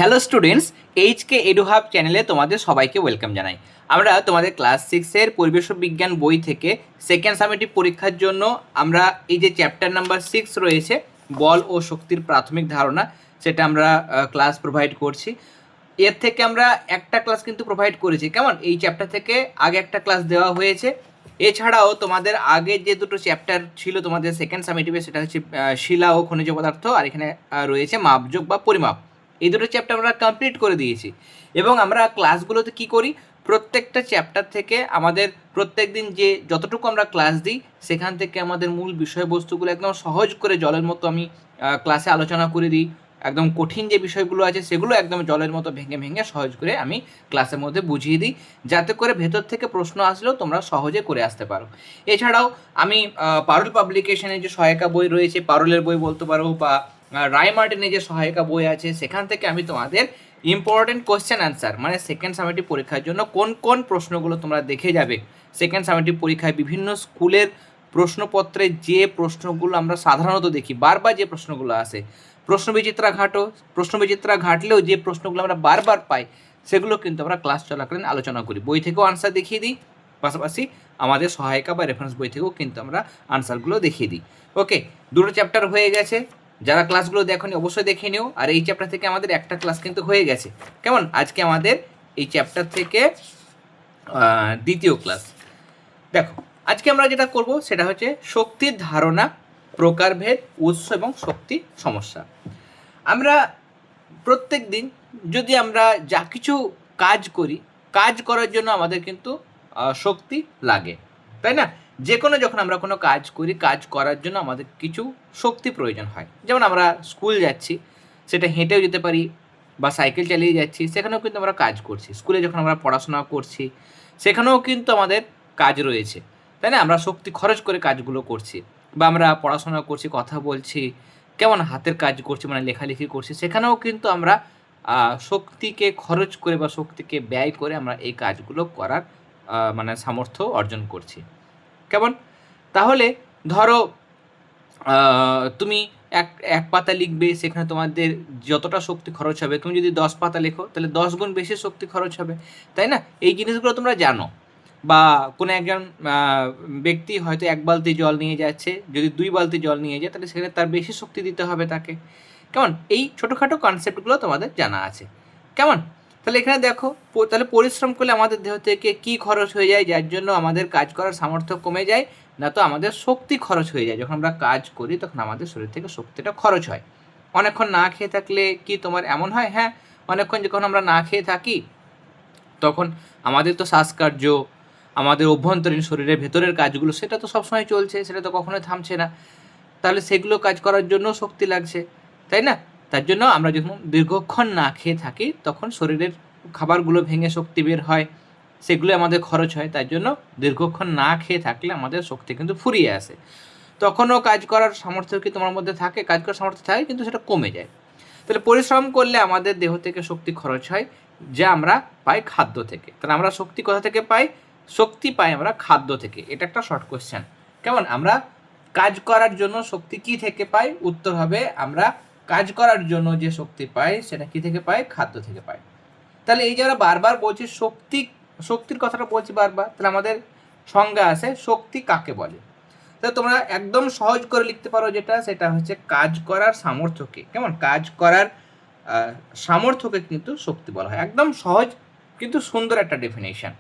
Hello students, HK edu hub চ্যানেলে তোমাদের সবাইকে ওয়েলকাম জানাই। আমরা তোমাদের ক্লাস 6-এর পরিবেশ বিজ্ঞান বই থেকে সেকেন্ড সামেটিভ পরীক্ষার জন্য আমরা এই যে চ্যাপ্টার নাম্বার 6 রয়েছে বল ও শক্তির প্রাথমিক ধারণা, সেটা আমরা ক্লাস প্রোভাইড করছি। এর থেকে আমরা একটা ক্লাস কিন্তু প্রোভাইড করেছি, কেমন এই চ্যাপ্টার থেকে আগে একটা ক্লাস দেওয়া হয়েছে। এছাড়াও তোমাদের আগে যে দুটো চ্যাপ্টার ছিল তোমাদের সেকেন্ড সামেটিভে, সেটা হচ্ছে শিলা ও খনিজ পদার্থ, আর এখানে রয়েছে মাপযোগ বা পরিমাপ। এই দুটো চ্যাপ্টার আমরা কমপ্লিট করে দিয়েছি এবং আমরা ক্লাসগুলোতে কি করি, প্রত্যেকটা চ্যাপ্টার থেকে আমাদের প্রত্যেক দিন যে যতটুকু আমরা ক্লাস দিই সেখান থেকে আমাদের মূল বিষয়বস্তুগুলো একদম সহজ করে জলের মতো আমি ক্লাসে আলোচনা করে দিই। একদম কঠিন যে বিষয়গুলো আছে সেগুলো একদম জলের মতো ভেঙে ভেঙে সহজ করে আমি ক্লাসের মধ্যে বুঝিয়ে দিই, যাতে করে ভেতর থেকে প্রশ্ন আসলেও তোমরা সহজে করে আসতে পারো। এছাড়াও আমি পারুল পাবলিকেশনের যে সহায়িকা বই রয়েছে, পারুলের বই বলতে পারো, বা রায় মার্টিনের যে সহায়িকা বই আছে, সেখান থেকে আমি তোমাদের ইম্পর্টেন্ট কোয়েশ্চেন অ্যান্সার, মানে সেকেন্ড সামেটিভ পরীক্ষার জন্য কোন কোন প্রশ্নগুলো তোমরা দেখে যাবে সেকেন্ড সামেটিভ পরীক্ষায়, বিভিন্ন স্কুলের প্রশ্নপত্রে যে প্রশ্নগুলো আমরা সাধারণত দেখি, বারবার যে প্রশ্নগুলো আসে, প্রশ্নবিচিত্রা ঘাটো, প্রশ্নবিচিত্রা ঘাটলেও যে প্রশ্নগুলো আমরা বারবার পাই সেগুলো কিন্তু আমরা ক্লাস চলাকালীন আলোচনা করি। বই থেকেও আনসার দেখিয়ে দিই, পাশাপাশি আমাদের সহায়িকা বা রেফারেন্স বই থেকেও কিন্তু আমরা আনসারগুলো দেখিয়ে দিই। ওকে, দুটো চ্যাপ্টার হয়ে গেছে, যারা ক্লাসগুলো দেখোনি অবশ্যই দেখে নিও। আর এই চ্যাপ্টার থেকে আমাদের একটা ক্লাস কিন্তু হয়ে গেছে, কেমন আজকে আমাদের এই চ্যাপ্টার থেকে দ্বিতীয় ক্লাস। দেখো, আজকে আমরা যেটা করব সেটা হচ্ছে শক্তির ধারণা, প্রকারভেদ, উৎস এবং শক্তি সমস্যা। আমরা প্রত্যেক দিন যদি আমরা যা কিছু কাজ করি, কাজ করার জন্য আমাদের কিন্তু শক্তি লাগে, তাই না? যে কোনো যখন আমরা কোনো কাজ করি, কাজ করার জন্য আমাদের কিছু শক্তি প্রয়োজন হয়। যেমন আমরা স্কুল যাচ্ছি, সেটা হেঁটেও যেতে পারি বা সাইকেল চালিয়ে যাচ্ছি, সেখানেও কিন্তু আমরা কাজ করছি। স্কুলে যখন আমরা পড়াশোনা করছি সেখানেও কিন্তু আমাদের কাজ রয়েছে, তাই না? আমরা শক্তি খরচ করে কাজগুলো করছি, বা আমরা পড়াশোনা করছি, কথা বলছি, কেমন হাতের কাজ করছি, মানে লেখালেখি করছি, সেখানেও কিন্তু আমরা শক্তিকে খরচ করে বা শক্তিকে ব্যয় করে আমরা এই কাজগুলো করার মানে সামর্থ্য অর্জন করছি, কেমন? তাহলে ধরো তুমি এক এক পাতা লিখবে, সেখানে তোমাদের যতটা শক্তি খরচ হবে, তুমি যদি 10 পাতা লেখো তাহলে 10 গুণ বেশি শক্তি খরচ হবে, তাই না? এই জিনিসগুলো তোমরা জানো। বা কোনো একজন ব্যক্তি হয়তো 1 বালতি জল নিয়ে যাচ্ছে, যদি 2 বালতি জল নিয়ে যায় তাহলে সেখানে তার বেশি শক্তি দিতে হবে তাকে, কেমন? এই ছোটোখাটো কনসেপ্টগুলো তোমাদের জানা আছে, কেমন? তাহলে এখানে দেখো, তাহলে পরিশ্রম করলে আমাদের দেহ থেকে কী খরচ হয়ে যায়, যার জন্য আমাদের কাজ করার সামর্থ্য কমে যায়, না তো আমাদের শক্তি খরচ হয়ে যায়। যখন আমরা কাজ করি তখন আমাদের শরীর থেকে শক্তিটা খরচ হয়। অনেকক্ষণ না খেয়ে থাকলে কি তোমার এমন হয়? হ্যাঁ, অনেকক্ষণ যখন আমরা না খেয়ে থাকি তখন আমাদের তো শ্বাসকার্য, আমাদের অভ্যন্তরীণ শরীরের ভেতরের কাজগুলো, সেটা তো সবসময় চলছে, সেটা তো কখনোই থামছে না। তাহলে সেগুলো কাজ করার জন্য শক্তি লাগছে, তাই না? তার জন্য আমরা যখন দীর্ঘক্ষণ না খেয়ে থাকি তখন শরীরের খাবারগুলো ভেঙে শক্তি বের হয়, সেগুলো আমাদের খরচ হয়। তার জন্য দীর্ঘক্ষণ না খেয়ে থাকলে আমাদের শক্তি কিন্তু ফুরিয়ে আসে। তখনও কাজ করার সামর্থ্য কি তোমার মধ্যে থাকে? কাজ করার সামর্থ্য থাকে, কিন্তু সেটা কমে যায়। তাহলে পরিশ্রম করলে আমাদের দেহ থেকে শক্তি খরচ হয়, যা আমরা পাই খাদ্য থেকে। তাহলে আমরা শক্তি কোথা থেকে পাই? শক্তি পাই আমরা খাদ্য থেকে। এটা একটা শর্ট কোয়েশ্চেন, কেমন? আমরা কাজ করার জন্য শক্তি কি থেকে পাই? উত্তর হবে আমরা কাজ করার জন্য যে শক্তি পাই সেটা কি থেকে পাই? খাদ্য থেকে পাই। তাহলে এই যে আমরা বারবার বলছি শক্তির কথাটা বলছি বারবার, তাহলে আমাদের সংজ্ঞা আছে শক্তি কাকে বলে। তাহলে তোমরা একদম সহজ করে লিখতে পারো যেটা, সেটা হচ্ছে কাজ করার সামর্থ্যকে, কেমন? কাজ করার সামর্থ্যকে কিন্তু শক্তি বলা হয়। একদম সহজ কিন্তু সুন্দর একটা ডেফিনেশন,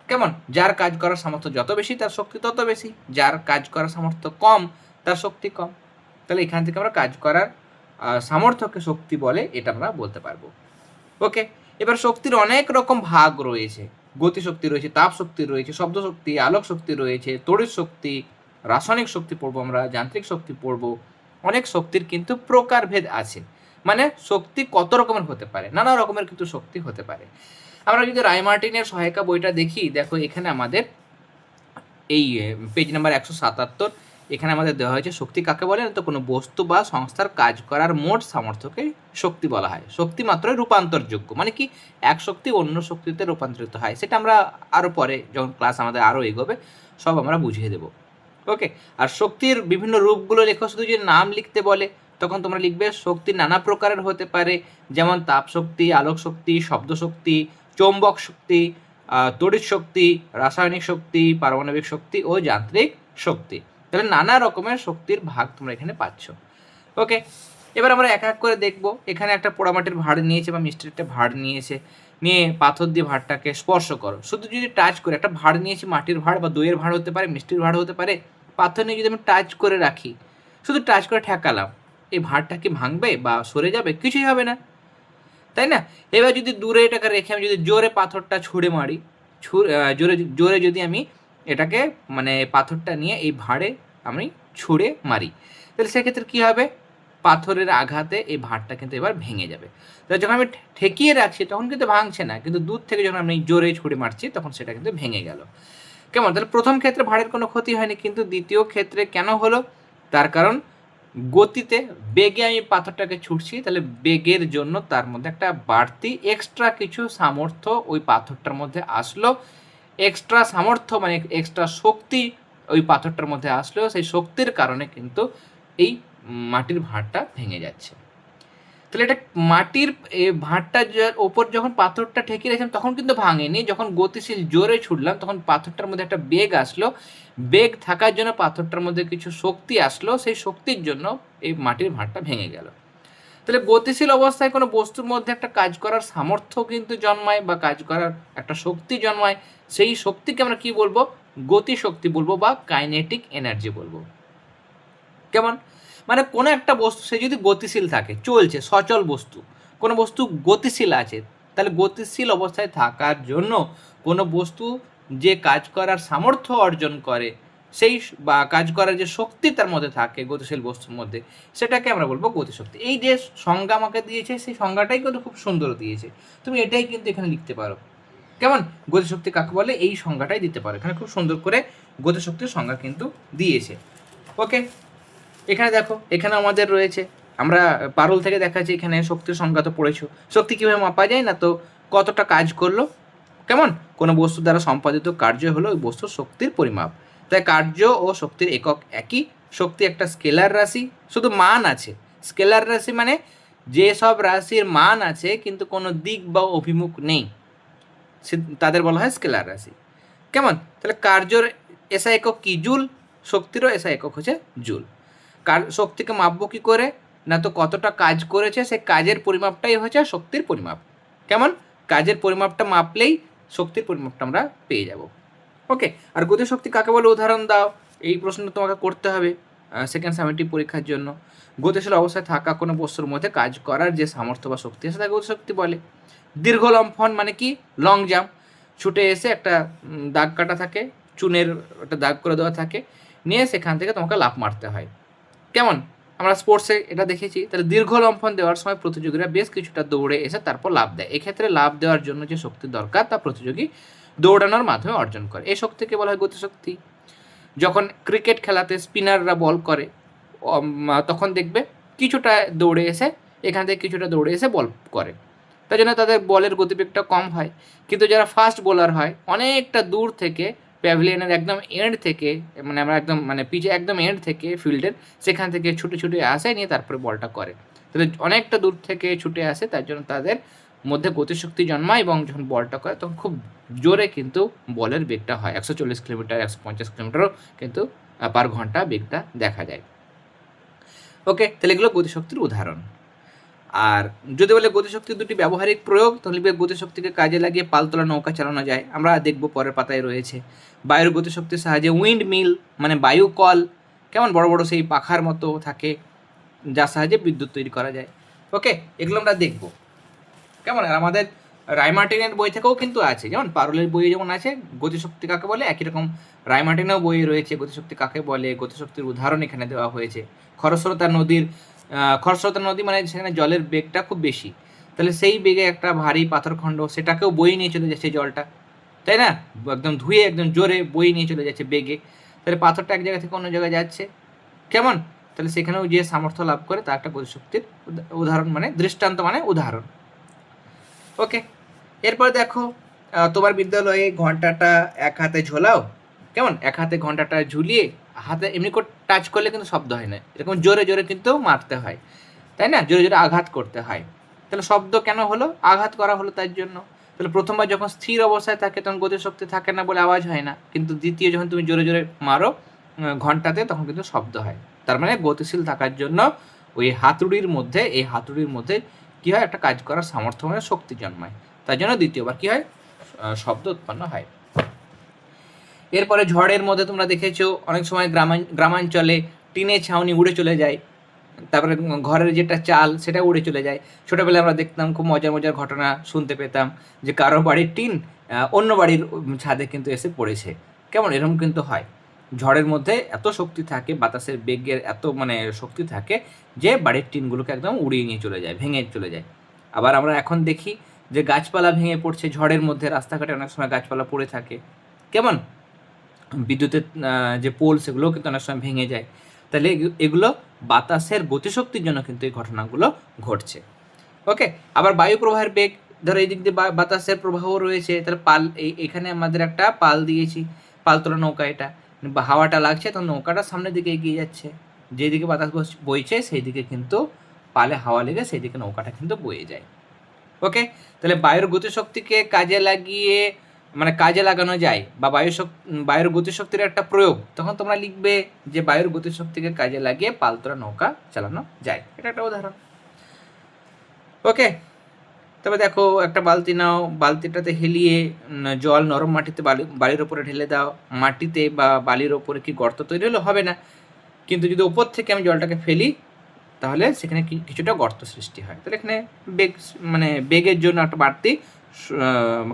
কেমন? যার কাজ করার সামর্থ্য যত বেশি তার শক্তি তত বেশি, যার কাজ করার সামর্থ্য কম তার শক্তি কম। তাহলে এখান থেকে আমরা কাজ করার সামর্থ্যকে শক্তি বলে এটা আমরা বলতে পারবো। ওকে, এবার শক্তির অনেক রকম ভাগ রয়েছে। গতিশক্তি রয়েছে, তাপ শক্তি রয়েছে, শব্দ শক্তি, আলোক শক্তি রয়েছে, তড়িৎ শক্তি, রাসায়নিক শক্তি পড়বো আমরা, যান্ত্রিক শক্তি পড়বো। অনেক শক্তির কিন্তু প্রকারভেদ আছে, মানে শক্তি কত রকমের হতে পারে, নানা রকমের কিন্তু শক্তি হতে পারে। আমরা যদি রায় মার্টিনের সহায়িকা বইটা দেখি, দেখো এখানে আমাদের এই পেজ নাম্বার 177, এখানে আমাদের দেওয়া হয়েছে শক্তি কাকে বলে, তো কোনো বস্তু বা সংস্থার কাজ করার মোট সামর্থ্যকে শক্তি বলা হয়। শক্তি মাত্র রূপান্তরযোগ্য, মানে কি এক শক্তি অন্য শক্তিতে রূপান্তরিত হয়, সেটা আমরা আরও পরে যখন ক্লাস আমাদের আরও এগোবে সব আমরা বুঝিয়ে দেবো। ওকে, আর শক্তির বিভিন্ন রূপগুলো লেখো, শুধু যে নাম লিখতে বলে তখন তোমরা লিখবে শক্তি নানা প্রকারের হতে পারে, যেমন তাপ শক্তি, আলোক শক্তি, শব্দ শক্তি, চৌম্বক শক্তি, তড়িৎ শক্তি, রাসায়নিক শক্তি, পারমাণবিক শক্তি ও যান্ত্রিক শক্তি। তাহলে নানা রকমের শক্তির ভাগ তোমরা এখানে পাচ্ছ। ওকে, এবার আমরা এক এক করে দেখব। এখানে একটা পোড়ামাটির ভাঁড় নিয়েছে বা মিষ্টির একটা ভাঁড় নিয়েছে, নিয়ে পাথর দিয়ে ভাঁড়টাকে স্পর্শ করো। শুধু যদি টাচ করে, একটা ভাঁড় নিয়েছি, মাটির ভাঁড় বা দইয়ের ভাঁড় হতে পারে, মিষ্টির ভাঁড় হতে পারে, পাথর নিয়ে যদি আমি টাচ করে রাখি, শুধু টাচ করে ঠেকালাম, এই ভাঁড়টা কি ভাঙবে বা সরে যাবে? কিছুই হবে না, তাই না? এবার যদি দূরে এটাকে রেখে আমি যদি জোরে পাথরটা ছুঁড়ে মারি, জোরে জোরে যদি আমি এটাকে মানে পাথরটা নিয়ে এই ভাঁড়ে আমি ছুঁড়ে মারি, তাহলে সেক্ষেত্রে কী হবে? পাথরের আঘাতে এই ভাঁড়টা কিন্তু এবার ভেঙে যাবে। তাহলে যখন আমি ঠেকিয়ে রাখছি তখন কিন্তু ভাঙছে না, কিন্তু দূর থেকে যখন আমি জোরে ছুঁড়ে মারছি তখন সেটা কিন্তু ভেঙে গেল। কেমন? তাহলে প্রথম ক্ষেত্রে ভাঁড়ের কোনো ক্ষতি হয়নি, কিন্তু দ্বিতীয় ক্ষেত্রে কেন হলো? তার কারণ গতিতে, বেগে আমি পাথরটাকে ছুটছি, তাহলে বেগের জন্য তার মধ্যে একটা বাড়তি এক্সট্রা কিছু সামর্থ্য ওই পাথরটার মধ্যে আসলো। এক্সট্রা সামর্থ্য মানে এক্সট্রা শক্তি ওই পাথরটার মধ্যে আসলো, সেই শক্তির কারণে কিন্তু এই মাটির ভাঁড়টা ভেঙে যাচ্ছে। তাহলে এটা মাটির ভাঁড়টা ওপর যখন পাথরটা ঠেকিয়ে রেখেছিলাম তখন কিন্তু ভাঙেনি, যখন গতিশীল জোরে ছুটলাম তখন পাথরটার মধ্যে একটা বেগ আসলো, বেগ থাকার জন্য পাথরটার মধ্যে কিছু শক্তি আসলো, সেই শক্তির জন্য এই মাটির ভাঁড়টা ভেঙে গেল। তাহলে গতিশীল অবস্থায় কোনো বস্তুর মধ্যে একটা কাজ করার সামর্থ্য কিন্তু জন্মায় বা কাজ করার একটা শক্তি জন্মায়, সেই শক্তিকে আমরা কি বলবো? গতিশক্তি বলবো বা কাইনেটিক এনার্জি বলবো। কেমন? মানে কোনো একটা বস্তু সে যদি গতিশীল থাকে, চলছে, সচল বস্তু, কোনো বস্তু গতিশীল আছে, তাহলে গতিশীল অবস্থায় থাকার জন্য কোনো বস্তু যে কাজ করার সামর্থ্য অর্জন করে, সেই বা কাজ করার যে শক্তি তার মধ্যে থাকে গতিশীল বস্তুর মধ্যে, সেটাকে আমরা বলবো গতিশক্তি। এই যে সংজ্ঞা আমাকে দিয়েছে সেই সংজ্ঞাটাই কিন্তু খুব সুন্দর দিয়েছে, তুমি এটাই কিন্তু এখানে লিখতে পারো। কেমন? গতিশক্তি কাকে বলে এই সংজ্ঞাটাই দিতে পারো, এখানে খুব সুন্দর করে গতিশক্তির সংজ্ঞা কিন্তু দিয়েছে। ওকে, এখানে দেখো, এখানে আমাদের রয়েছে, আমরা পারুল থেকে দেখাচ্ছি, এখানে শক্তির সংজ্ঞা তো পড়েছো। শক্তি কীভাবে মাপা যায়? না তো কতটা কাজ করলো। কেমন? কোনো বস্তু দ্বারা সম্পাদিত কার্য হলো ওই বস্তুর শক্তির পরিমাপ। তাই কার্য ও শক্তির একক একই। শক্তি একটা স্কেলার রাশি, শুধু মান আছে। স্কেলার রাশি মানে যে সব রাশির মান আছে কিন্তু কোনো দিক বা অভিমুখ নেই, তাদের বলা হয় স্কেলার রাশি। কেমন? তাহলে কার্যর এসআই একক কি? জুল। শক্তিরও এসআই একক হচ্ছে জুল। শক্তিকে মাপবো কী করে? না তো কতটা কাজ করেছে, সেই কাজের পরিমাপটাই হচ্ছে শক্তির পরিমাপ। কেমন? কাজের পরিমাপটা মাপলেই শক্তির পরিমাপটা আমরা পেয়ে যাব। ওকে, আর গতিশক্তি কাকে বলে উদাহরণ দাও, এই প্রশ্ন তোমাকে করতে হবে সেকেন্ড সামেটিভ পরীক্ষার জন্য। গতিশীল অবস্থায় থাকা কোনো বস্তুর মধ্যে কাজ করার যে সামর্থ্য বা শক্তি আছে তাকে গতিশক্তি বলে। দীর্ঘ লম্ফন মানে কি? Long jump. ছুটে এসে একটা দাগ কাটা থাকে, চুনের একটা দাগ করে দেওয়া থাকে, নিয়ে সেখান থেকে তোমাকে লাফ মারতে হয়। কেমন? আমরা স্পোর্টসে এটা দেখেছি। তাহলে দীর্ঘ লম্ফন দেওয়ার সময় প্রতিযোগীরা বেশ কিছুটা দৌড়ে এসে তারপর লাফ দেয়। এক্ষেত্রে লাফ দেওয়ার জন্য যে শক্তি দরকার তা প্রতিযোগী দৌড়ানোর মাধ্যমে অর্জন করে, এই শক্তিকে বলা হয় গতিশক্তি। যখন ক্রিকেট খেলাতে স্পিনাররা বল করে তখন দেখবে কিছুটা দৌড়ে এসে, এখান থেকে কিছুটা দৌড়ে এসে বল করে, তাই জন্য তাদের বলের গতিবেগটা কম হয়। কিন্তু যারা ফাস্ট বোলার হয় অনেকটা দূর থেকে, প্যাভিলিয়নের একদম এন্ড থেকে, মানে আমরা একদম মানে পিচে একদম এন্ড থেকে ফিল্ডের, সেখান থেকে ছুটে ছুটে আসে, নিয়ে তারপরে বলটা করে। তাহলে অনেকটা দূর থেকে ছুটে আসে, তার জন্য তাদের মধ্যে গতিশক্তি জন্মায় এবং যখন বলটা করে তখন খুব জোরে কিন্তু বলের বেগটা হয়, 140 কিলোমিটার 150 কিলোমিটারও কিন্তু পার ঘন্টা বেগটা দেখা যায়। ওকে, তাহলে এগুলো গতিশক্তির উদাহরণ। আর যদি বলে গতিশক্তির দুটি ব্যবহারিক প্রয়োগ, তাহলে গতিশক্তিকে কাজে লাগিয়ে পালতোলা নৌকা চালানো যায়, আমরা দেখব পরের পাতায় রয়েছে। বায়ুর গতিশক্তির সাহায্যে উইন্ড মিল মানে বায়ু কল, কেমন বড় বড় সেই পাখার মতো থাকে, যার সাহায্যে বিদ্যুৎ তৈরি করা যায়। ওকে, এগুলো আমরা দেখব। কেমন? আর আমাদের রায়মার্টিনের বই থেকেও কিন্তু আছে, যেমন পারুলের বইয়ে যেমন আছে গতিশক্তি কাকে বলে, একই রকম রায়মার্টিনেও বইয়ে রয়েছে গতিশক্তি কাকে বলে, গতিশক্তির উদাহরণ এখানে দেওয়া হয়েছে। খরস্রোতা নদী মানে সেখানে জলের বেগটা খুব বেশি, তাহলে সেই বেগে একটা ভারী পাথরখণ্ড সেটাকেও বয়ে নিয়ে চলে যাচ্ছে জলটা, তাই না? একদম ধুয়ে একদম জোরে বয়ে নিয়ে চলে যাচ্ছে বেগে, তাহলে পাথরটা এক জায়গা থেকে অন্য জায়গায় যাচ্ছে। কেমন? তাহলে সেখানেও যে সামর্থ্য লাভ করে তা একটা গতিশক্তির উদাহরণ, মানে দৃষ্টান্ত মানে উদাহরণ। ওকে, এরপর দেখো, তোমার বিদ্যালয়ে ঘন্টাটা এক হাতে ঝোলাও। কেমন? এক হাতে ঘন্টাটা ঝুলিয়ে হাতে এমনি করে টাচ করলে কিন্তু শব্দ হয় না, এরকম জোরে জোরে কিন্তু মারতে হয়, তাই না? জোরে জোরে আঘাত করতে হয়। তাহলে শব্দ কেন হলো? আঘাত করা হলো তার জন্য। তাহলে প্রথমবার যখন স্থির অবস্থায় থাকে তখন গতিশক্তি থাকে না বলে আওয়াজ হয় না, কিন্তু দ্বিতীয় যখন তুমি জোরে জোরে মারো ঘন্টাতে, তখন কিন্তু শব্দ হয়। তার মানে গতিশীল থাকার জন্য ওই হাতুড়ির মধ্যে, এই হাতুড়ির মধ্যে কী হয়, একটা কাজ করার সামর্থ্য মানে শক্তি জন্মায়, তার জন্য দ্বিতীয়বার কী হয়, শব্দ উৎপন্ন হয়। এরপরে ঝড়ের মধ্যে তোমরা দেখেছো অনেক সময় গ্রামাঞ্চলে টিনের ছাউনি উড়ে চলে যায়, তারপরে ঘরের যেটা চাল সেটা উড়ে চলে যায়। ছোটোবেলায় আমরা দেখতাম, খুব মজার মজার ঘটনা শুনতে পেতাম যে কারো বাড়ির টিন অন্য বাড়ির ছাদে কিন্তু এসে পড়েছে। কেমন এরকম কিন্তু হয়। ঝড়ের মধ্যে এত শক্তি থাকে, বাতাসের বেগের এত মানে শক্তি থাকে যে বাড়ির টিনগুলোকে একদম উড়িয়ে নিয়ে চলে যায়, ভেঙে চলে যায়। আবার আমরা এখন দেখি যে গাছপালা ভেঙে পড়ছে ঝড়ের মধ্যে, রাস্তাঘাটে অনেক সময় গাছপালা পড়ে থাকে। কেমন বিদ্যুতের যে পোল সেগুলোও কিন্তু অনেক সময় ভেঙে যায়। তাহলে এগুলো বাতাসের গতিশক্তির জন্য কিন্তু এই ঘটনাগুলো ঘটছে। ওকে, আবার বায়ু প্রবাহের বেগ, ধরো এই দিক দিয়ে বাতাসের প্রবাহ রয়েছে, তাহলে পাল এখানে আমাদের একটা পাল দিয়েছি, পাল তোলা নৌকা, এটা হাওয়াটা লাগছে তখন নৌকাটা সামনের দিকে এগিয়ে যাচ্ছে, যেদিকে বাতাস বইছে সেই দিকে কিন্তু পালে হাওয়া লেগে সেই দিকে নৌকাটা কিন্তু বয়ে যায়। ওকে, তাহলে বায়ুর গতিশক্তিকে কাজে লাগিয়ে মানে কাজে লাগানো যায়, বা বায়ুর গতিশক্তির একটা প্রয়োগ, তখন তোমরা লিখবে যে বায়ুর গতিশক্তিকে কাজে লাগিয়ে পালতোলা নৌকা চালানো যায়। এটা একটা উদাহরণ। ওকে, তবে দেখো একটা বালতি নাও, বালতিটাতে হেলিয়ে জল নরম মাটিতে বালির ওপরে ঢেলে দাও, মাটিতে বা বালির ওপরে কি গর্ত তৈরি হলো? হবে না। কিন্তু যদি ওপর থেকে আমি জলটাকে ফেলি তাহলে সেখানে কিছুটা গর্ত সৃষ্টি হয়। তাহলে এখানে বেগের জন্য একটা বাড়তি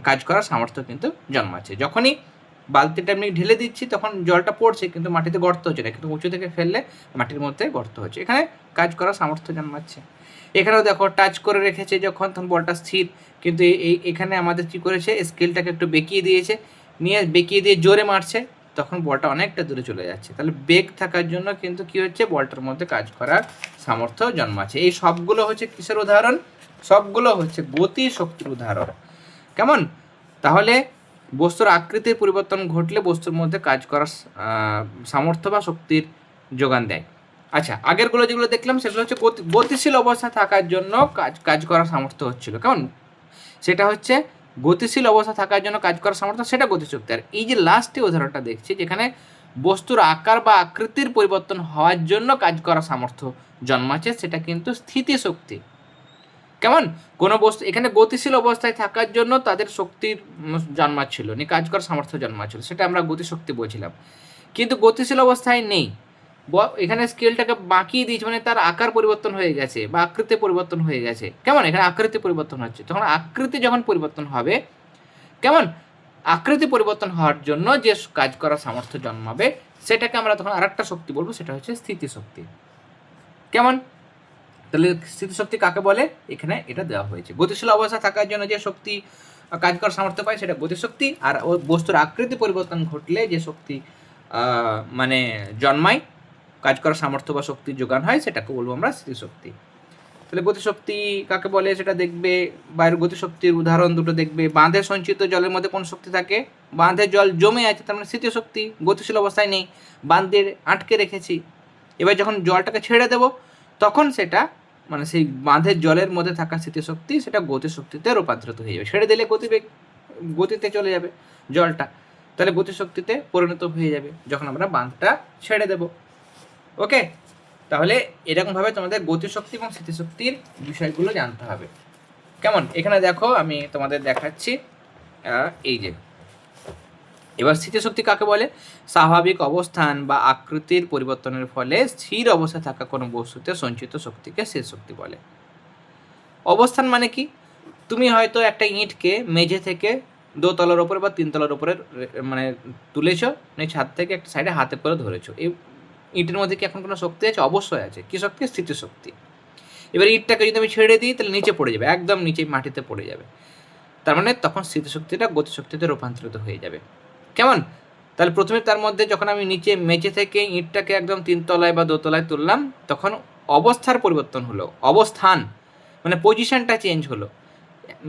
কাজ করার সামর্থ্য কিন্তু জন্মাচ্ছে। যখনই বালতিটা আমি ঢেলে দিচ্ছি তখন জলটা পড়ছে কিন্তু মাটিতে গর্ত হচ্ছে না, কিন্তু উঁচু থেকে ফেললে মাটির মধ্যে গর্ত হচ্ছে, এখানে কাজ করার সামর্থ্য জন্মাচ্ছে। এখানেও দেখো টাচ করে রেখেছে যখন, তখন বলটা স্থির, কিন্তু এখানে আমাদের কী করেছে, স্কেলটাকে একটু বেঁকিয়ে দিয়েছে, বেঁকিয়ে দিয়ে জোরে মারছে, তখন বলটা অনেকটা দূরে চলে যাচ্ছে। তাহলে বেগ থাকার জন্য কিন্তু কি হচ্ছে, বলটার মধ্যে কাজ করার সামর্থ্য জন্মাচ্ছে। এই সবগুলো হচ্ছে কিসের উদাহরণ? সবগুলো হচ্ছে গতি শক্তির উদাহরণ। কেমন? তাহলে বস্তুর আকৃতির পরিবর্তন ঘটলে বস্তুর মধ্যে কাজ করার সামর্থ্য বা শক্তির যোগান দেয়। আচ্ছা, আগেরগুলো যেগুলো দেখলাম সেগুলো হচ্ছে গতিশীল অবস্থায় থাকার জন্য কাজ করার সামর্থ্য হচ্ছিল। কেমন? সেটা হচ্ছে গতিশীল অবস্থা থাকার জন্য কাজ করার সামর্থ্য, সেটা গতিশক্তি। আর এই যে লাস্টে উদাহরণটা দেখছি যেখানে বস্তুর আকার বা আকৃতির পরিবর্তন হওয়ার জন্য কাজ করার সামর্থ্য জন্মাচ্ছে, সেটা কিন্তু স্থিতিশক্তি। কেমন? কোনো বস্তু এখানে গতিশীল অবস্থায় থাকার জন্য তাদের শক্তির জন্মাচ্ছিল, কাজ করার সামর্থ্য জন্মাচ্ছিল, সেটা আমরা গতিশক্তি বলছিলাম। কিন্তু গতিশীল অবস্থায় নেই, এখানে স্কেলটাকে বাঁকিয়ে দিয়েছে, মানে তার আকার পরিবর্তন হয়ে গেছে বা আকৃতি পরিবর্তন হয়ে গেছে। কেমন? এখানে আকৃতি পরিবর্তন হচ্ছে, তখন আকৃতি যখন পরিবর্তন হবে, কেমন, আকৃতি পরিবর্তন হওয়ার জন্য যে কাজ করার সামর্থ্য জন্মাবে সেটাকে আমরা তখন আরেকটা শক্তি বলবো, সেটা হচ্ছে স্থিতিশক্তি। কেমন? তাহলে স্থিতিশক্তি কাকে বলে? এখানে এটা দেওয়া হয়েছে, গতিশীল অবস্থায় থাকার জন্য যে শক্তি কাজ করার সামর্থ্য পায় সেটা গতিশক্তি, আর ওই বস্তুর আকৃতি পরিবর্তন ঘটলে যে শক্তি মানে জন্মায়, কাজ করার সামর্থ্য বা শক্তির যোগান হয়, সেটাকে বলবো আমরা স্থিতিশক্তি। তাহলে গতিশক্তি কাকে বলে সেটা দেখবে। বায়ুর গতিশক্তির উদাহরণ দুটো দেখবে। বাঁধে সঞ্চিত জলের মধ্যে কোন শক্তি থাকে? বাঁধে জল জমে আছে, তার মানে স্থিতিশক্তি, গতিশীল অবস্থায় নেই, বাঁধ দিয়ে আটকে রেখেছি। এবার যখন জলটাকে ছেড়ে দেবো তখন সেটা মানে সেই বাঁধের জলের মধ্যে থাকা স্থিতিশক্তি সেটা গতিশক্তিতে রূপান্তরিত হয়ে যাবে। ছেড়ে দিলে গতিতে চলে যাবে জলটা, তাহলে গতিশক্তিতে পরিণত হয়ে যাবে যখন আমরা বাঁধটা ছেড়ে দেব। ওকে, তাহলে এরকমভাবে তোমাদের গতিশক্তি এবং স্থিতিশক্তির বিষয়গুলো জানতে হবে। কেমন? এখানে দেখো আমি তোমাদের দেখাচ্ছি, এই যে এবার স্থিতিশক্তি কাকে বলে? স্বাভাবিক অবস্থান বা আকৃতির পরিবর্তনের ফলে স্থির অবস্থায় থাকা কোনো বস্তুতে সঞ্চিত শক্তিকে স্থিতিশক্তি বলে। অবস্থান মানে কি? তুমি হয়তো একটা ইঁটকে মেঝে থেকে দোতলার ওপরে বা তিনতলার ওপরে মানে তুলেছ, ছাদ থেকে একটা সাইডে হাতে করে ধরেছো, এই ইঁটের মধ্যে কি এখন কোনো শক্তি আছে? অবশ্যই আছে। কি শক্তি? স্থিতিশক্তি। এবার ইঁটটাকে যদি আমি ছেড়ে দিই তাহলে নিচে পড়ে যাবে, একদম নিচে মাটিতে পড়ে যাবে, তার মানে তখন স্থিতিশক্তিটা গতিশক্তিতে রূপান্তরিত হয়ে যাবে। কেমন? তাহলে প্রথমে তার মধ্যে যখন আমি নিচে মেঝে থেকে ইঁটটাকে একদম তিনতলায় বা দোতলায় তুললাম তখন অবস্থার পরিবর্তন হলো, অবস্থান মানে পজিশনটা চেঞ্জ হলো।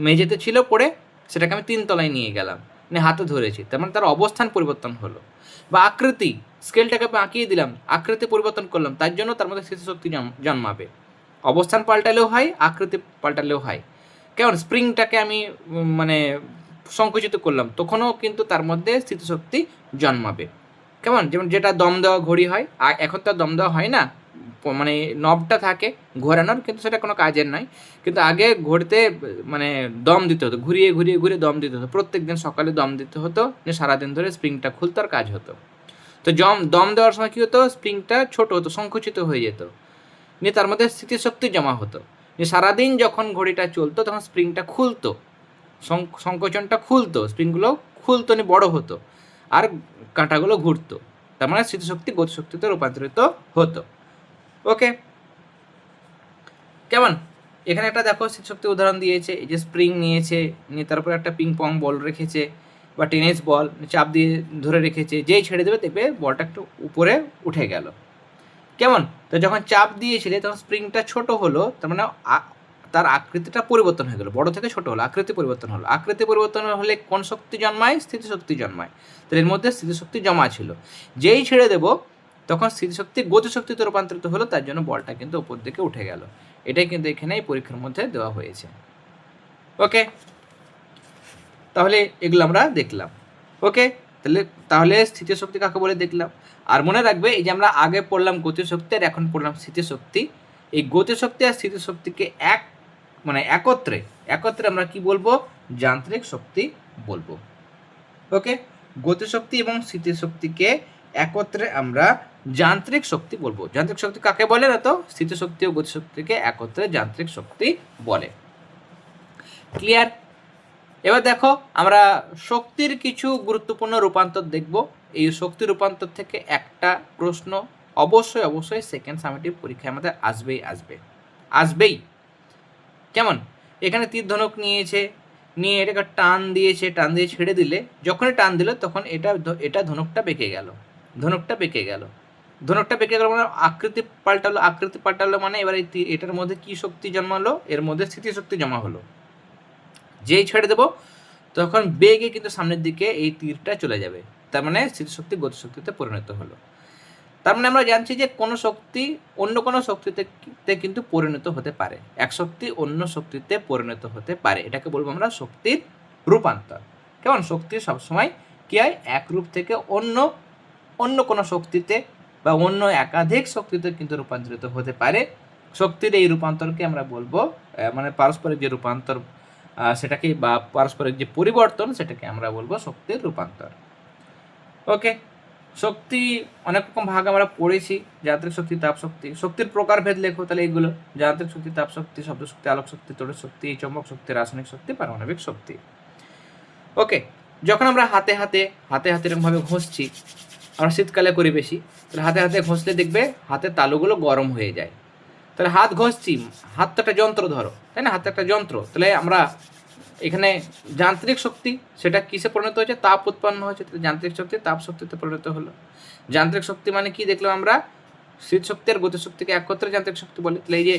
মেঝেতে ছিল পড়ে, সেটাকে আমি তিনতলায় নিয়ে গেলাম, মানে হাতে ধরেছি, তার মানে তার অবস্থান পরিবর্তন হলো। বা আকৃতি, স্কেলটাকে আঁকিয়ে দিলাম, আকৃতি পরিবর্তন করলাম, তার জন্য তার মধ্যে স্মৃতিশক্তি জন্মাবে। অবস্থান পাল্টালেও হয়, আকৃতি পাল্টালেও হয়। কেমন স্প্রিংটাকে আমি মানে সংকুচিত করলাম, তখনও কিন্তু তার মধ্যে স্মৃতিশক্তি জন্মাবে। কেমন যেমন যেটা দম দেওয়া ঘড়ি হয়, আর এখন তো আর দম দেওয়া হয় না, মানে নবটা থাকে ঘোরানোর, কিন্তু সেটা কোনো কাজের নয়। কিন্তু আগে ঘড়িতে মানে দম দিতে হতো, ঘুরিয়ে ঘুরিয়ে ঘুরিয়ে দম দিতে হতো, প্রত্যেক দিন সকালে দম দিতে হতো, যে সারাদিন ধরে স্প্রিংটা খুলতো আর কাজ হতো। তো দম দেওয়ার সময় কী হতো, স্প্রিংটা ছোট হতো, সংকুচিত হয়ে যেত, নিয়ে তার মধ্যে স্মৃতিশক্তি জমা হতো। যে সারাদিন যখন ঘড়িটা চলতো তখন স্প্রিংটা খুলতো, সংকোচনটা খুলতো, স্প্রিংগুলো খুলতো, নিয়ে বড় হতো, আর কাঁটাগুলো ঘুরতো, তার মানে স্মৃতিশক্তি গতিশক্তিতে রূপান্তরিত হতো। ওকে, কেমন এখানে একটা দেখো স্মৃতিশক্তি উদাহরণ দিয়েছে, এই যে স্প্রিং নিয়েছে, নিয়ে তারপর একটা পিং পং বল রেখেছে বা টেনিস বল চাপ দিয়ে ধরে রেখেছে, যেই ছেড়ে দেবে দেখবে বলটা একটু উপরে উঠে গেল। কেমন, তো যখন চাপ দিয়েছিলে তখন স্প্রিংটা ছোট হলো, তার মানে তার আকৃতিটা পরিবর্তন হয়ে গেল, বড় থেকে ছোট হলো, আকৃতি পরিবর্তন হলো। আকৃতি পরিবর্তন হলে কোন শক্তি জন্মায়, স্থিতিশক্তি জন্মায়। তাহলে এর মধ্যে স্থিতিশক্তি জমা ছিল, যেই ছেড়ে দেবো তখন স্থিতিশক্তি গতিশক্তিতে রূপান্তরিত হলো, তার জন্য বলটা কিন্তু উপর দিকে উঠে গেল। এটাই কিন্তু এখানে এই পরীক্ষার মধ্যে দেওয়া হয়েছে। ওকে, তাহলে এগুলো আমরা দেখলাম। ওকে, তাহলে স্থিতিশক্তি কাকে বলে দেখলাম। আর মনে রাখবে, এই যে আমরা আগে পড়লাম গতিশক্তি আর এখন পড়লাম স্থিতিশক্তি, এই গতিশক্তি আর স্থিতিশক্তিকে একত্রে আমরা কি বলবো, যান্ত্রিক শক্তি বলবো। ওকে, গতিশক্তি এবং স্থিতিশক্তিকে একত্রে আমরা যান্ত্রিক শক্তি বলবো। যান্ত্রিক শক্তি কাকে বলে না, তো স্থিতিশক্তি ও গতিশক্তিকে একত্রে যান্ত্রিক শক্তি বলে। ক্লিয়ার? এবার দেখো আমরা শক্তির কিছু গুরুত্বপূর্ণ রূপান্তর দেখব। এই শক্তি রূপান্তর থেকে একটা প্রশ্ন অবশ্যই সেকেন্ড সামেটিভ পরীক্ষায় আমাদের আসবেই। কেমন, এখানে তীর ধনুক নিয়ে এটাকে টান দিয়ে ছেড়ে দিলে, যখনই টান দিল তখন এটা ধনুকটা বেঁকে গেল, মানে আকৃতি পাল্টালো মানে এবার এটার মধ্যে কি শক্তি জন্মালো, এর মধ্যে স্থিতিশক্তি জমা হলো। যেই ছেড়ে দেবো তখন বেগে কিন্তু সামনের দিকে এই তীরটা চলে যাবে, তার মানে স্থিতিশক্তি গতিশক্তিতে পরিণত হলো। তার মানে আমরা জানছি যে কোনো শক্তি অন্য কোনো শক্তিতে কিন্তু পরিণত হতে পারে, এক শক্তি অন্য শক্তিতে পরিণত হতে পারে, এটাকে বলবো আমরা শক্তির রূপান্তর। কেমন, শক্তি সবসময় কি হয়, এক রূপ থেকে অন্য কোনো শক্তিতে বা অন্য একাধিক শক্তিতে কিন্তু রূপান্তরিত হতে পারে। শক্তির এই রূপান্তরকে আমরা বলবো মানে পারস্পরিক যে রূপান্তর সেটাকে, বা পারস্পরিক যে পরিবর্তন, সেটাকে আমরা বলবো শক্তির রূপান্তর। ওকে, শক্তি অনেক রকম ভাগ আমরা পড়েছি, যান্ত্রিক শক্তি, তাপ শক্তি। শক্তির প্রকারভেদ লেখো তাহলে এইগুলো: যান্ত্রিক শক্তি, তাপ শক্তি, শব্দ শক্তি, আলোক শক্তি, তড়িৎ শক্তি, চৌম্বক শক্তি, রাসায়নিক শক্তি, পারমাণবিক শক্তি। ওকে, যখন আমরা হাতে এরকমভাবে ঘষছি, আমরা শীতকালে করি বেশি, তাহলে হাতে ঘষলে দেখবে হাতের তালুগুলো গরম হয়ে যায়। তাহলে হাত ঘষছি, হাত তো একটা যন্ত্র ধরো, তাই না, হাত একটা যন্ত্র, তাহলে আমরা এখানে যান্ত্রিক শক্তি সেটা কিসে পরিণত হয়েছে, তাপ উৎপন্ন হয়েছে, যান্ত্রিক শক্তি তাপ শক্তিতে পরিণত হলো। যান্ত্রিক শক্তি মানে কি দেখলাম আমরা, স্থির শক্তি আর গতিশক্তিকে একত্রে যান্ত্রিক শক্তি বলে। তাহলে এই যে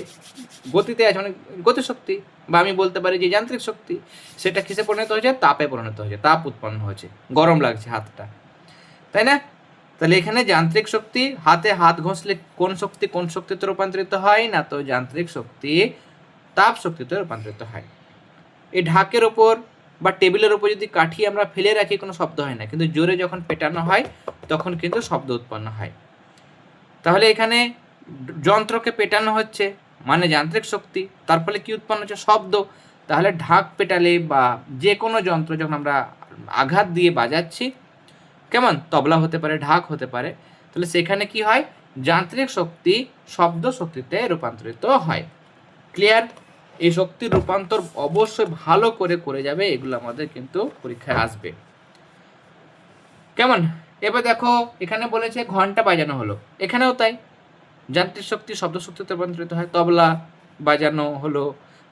গতিতে আছে মানে গতিশক্তি, বা আমি বলতে পারি যে যান্ত্রিক শক্তি, সেটা কিসে পরিণত হয়েছে, তাপে পরিণত হয়েছে, তাপ উৎপন্ন হয়েছে, গরম লাগছে হাতটা, তাই না। তাহলে এখানে যান্ত্রিক শক্তি, হাত ঘষলে কোন শক্তিতে রূপান্তরিত হয় না, তো যান্ত্রিক শক্তি তাপ শক্তিতে রূপান্তরিত হয়। এই ঢাকের ওপর বা টেবিলের ওপর যদি কাঠি আমরা ফেলে রাখি কোনো শব্দ হয় না, কিন্তু জোরে যখন পেটানো হয় তখন কিন্তু শব্দ উৎপন্ন হয়। তাহলে এখানে যন্ত্রকে পেটানো হচ্ছে মানে যান্ত্রিক শক্তি, তার ফলে কি উৎপন্ন হচ্ছে, শব্দ। তাহলে ঢাক পেটালে বা যে কোনো যন্ত্র যখন আমরা আঘাত দিয়ে বাজাচ্ছি, কেমন, তবলা হতে পারে, ঢাক হতে পারে, তাহলে সেখানে কি হয়, যান্ত্রিক শক্তি শব্দ শক্তিতে রূপান্তরিত হয়। ক্লিয়ার? এই শক্তির রূপান্তর অবশ্যই ভালো করে যাবে, এগুলো আমাদের কিন্তু পরীক্ষায় আসবে। কেমন, এবার দেখো এখানে বলেছে ঘন্টা বাজানো হলো, এখানেও তাই, যান্ত্রিক শক্তি শব্দ শক্তিতে রূপান্তরিত হয়। তবলা বাজানো হলো